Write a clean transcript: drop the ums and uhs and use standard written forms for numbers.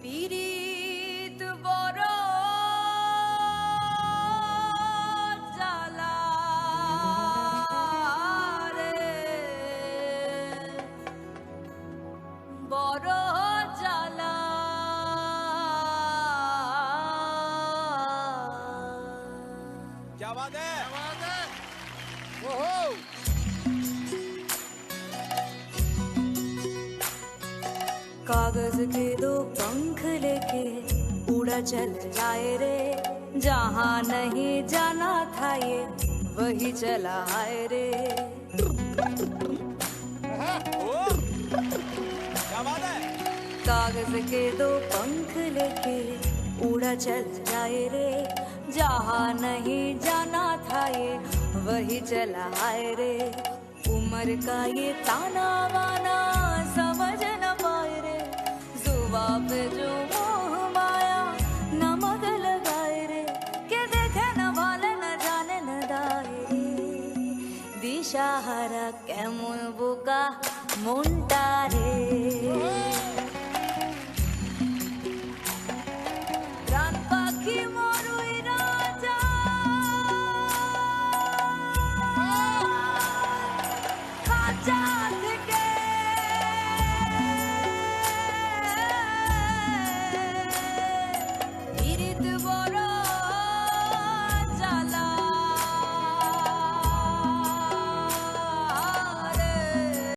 পীড়িত বড় জ্বালা রে, বড় জ্বালা। क्या बात है? कागज के दो पंख लेके उड़ा चल जाए रे, जहाँ नहीं जाना था ये वही चला आए रे। क्या बात है? कागज के दो पंख लेके उड़ा चल जाए रे, जहाँ नहीं जाना था ये वही चला आए रे। उम्र का ये ताना वाना समझ न पाए रे, जुबा पे जो मोह माया नमक लगाए रे, के देखे न भाले न जाने न दाए रे। दिशाहारा केमन बोका মনটা